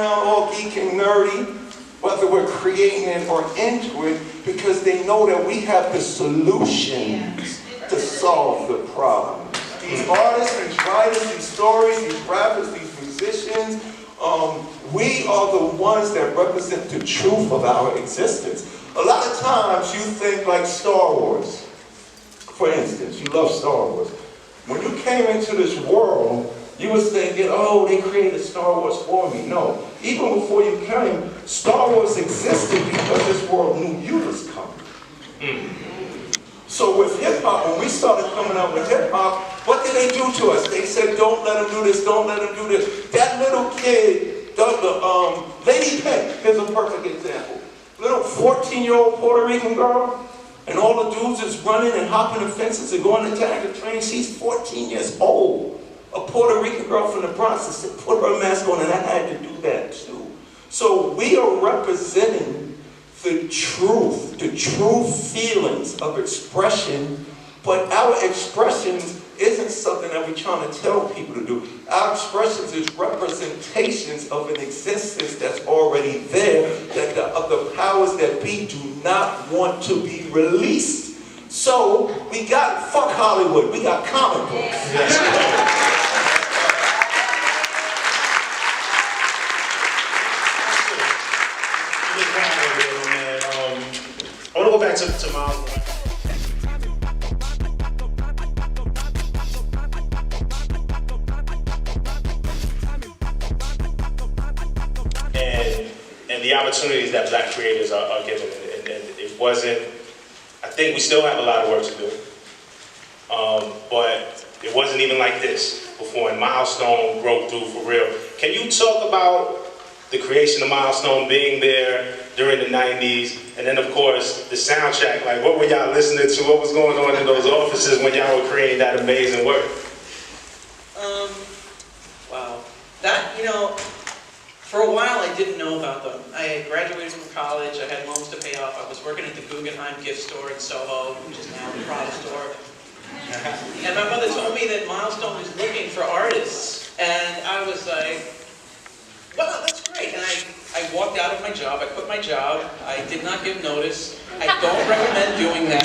around all geek and nerdy, whether we're creating it or into it, because they know that we have the solutions to solve the problem. These artists, these writers, these stories, these rappers, these musicians, we are the ones that represent the truth of our existence. A lot of times you think like Star Wars. For instance, you love Star Wars. When you came into this world, you was thinking, oh, they created Star Wars for me. No, even before you came, Star Wars existed because this world knew you was coming. So with hip-hop, when we started coming out with hip-hop, what did they do to us? They said, don't let them do this, don't let them do this. That little kid, Lady Pink, here's a perfect example. Little 14-year-old Puerto Rican girl, and all the dudes is running and hopping the fences and going to tag the train. She's 14 years old. A Puerto Rican girl from the Bronx that said, put her mask on, and I had to do that too. So we are representing the true feelings of expression, but our expressions isn't something that we're trying to tell people to do. Our expressions is representations of an existence that's already there, that the powers that be do not want to be released. So we got, fuck Hollywood, we got comic books. I want to go back to Miles. And the opportunities that black creators are given. And it wasn't, I think we still have a lot of work to do. But it wasn't even like this before, and Milestone broke through for real. Can you talk about the creation of Milestone, being there during the 90s, and then of course the soundtrack? Like, what were y'all listening to? What was going on in those offices when y'all were creating that amazing work? Wow. That, you know, for a while I didn't know about them. I had graduated from college, I had loans to pay off, I was working at the Guggenheim gift store in Soho, which is now the Prada store. And my mother told me that Milestone was looking for artists, and I was like, wow, that's great. And I walked out of my job, I quit my job, I did not give notice. I don't recommend doing that.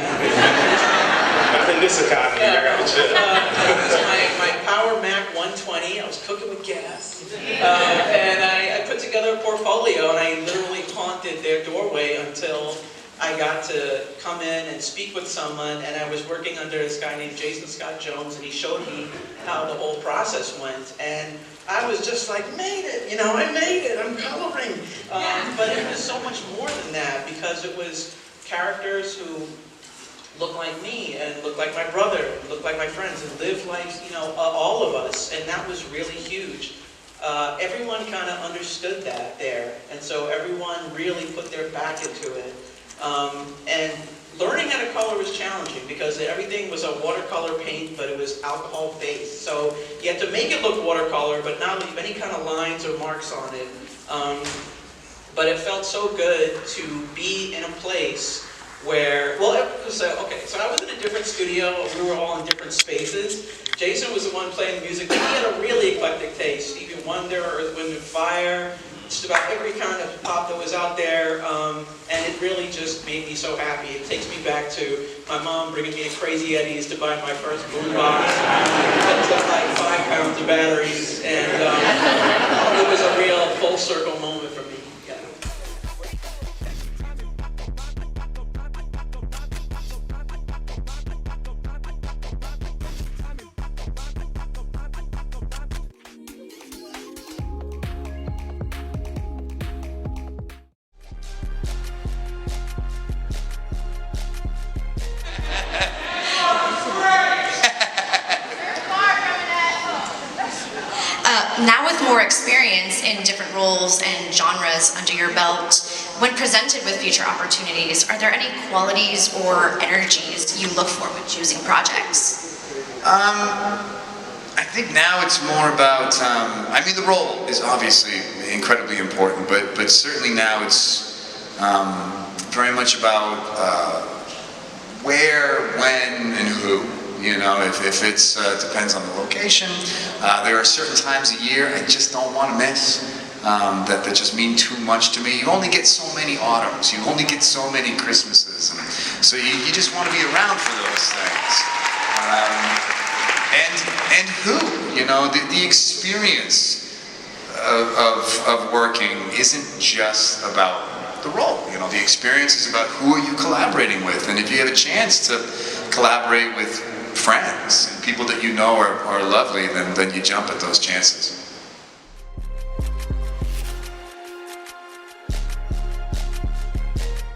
Not in this economy, I gotta chill. It was my Power Mac 120, I was cooking with gas. And I put together a portfolio, and I literally haunted their doorway until I got to come in and speak with someone, and I was working under this guy named Jason Scott Jones, and he showed me how the whole process went. And I was just like, made it, you know, I made it, I'm coloring. But it was so much more than that, because it was characters who look like me, and look like my brother, and look like my friends, and live like, you know, all of us, and that was really huge. Everyone kind of understood that there, and so everyone really put their back into it. And learning how to color was challenging because everything was a watercolor paint, but it was alcohol based. So you had to make it look watercolor, but not leave any kind of lines or marks on it. But it felt so good to be in a place where, well, okay, so I was in a different studio, we were all in different spaces. Jason was the one playing the music, but he had a really eclectic taste. Stevie Wonder, Earth, Wind & Fire, just about every kind of pop that was out there, and it really just made me so happy. It takes me back to my mom bringing me to Crazy Eddie's to buy my first boombox. It took like 5 pounds of batteries, and it was a real full circle moment for me. Yeah. Now with more experience in different roles and genres under your belt, when presented with future opportunities, are there any qualities or energies you look for when choosing projects? I think now it's more about, I mean, the role is obviously incredibly important, but certainly now it's very much about where, when, and who. You know, if it's depends on the location. There are certain times a year I just don't want to miss. that just mean too much to me. You only get so many autumns. You only get so many Christmases. And so you just want to be around for those things. And who? The experience of working isn't just about the role. The experience is about who are you collaborating with. And if you have a chance to collaborate with friends and people that you know are lovely, then you jump at those chances.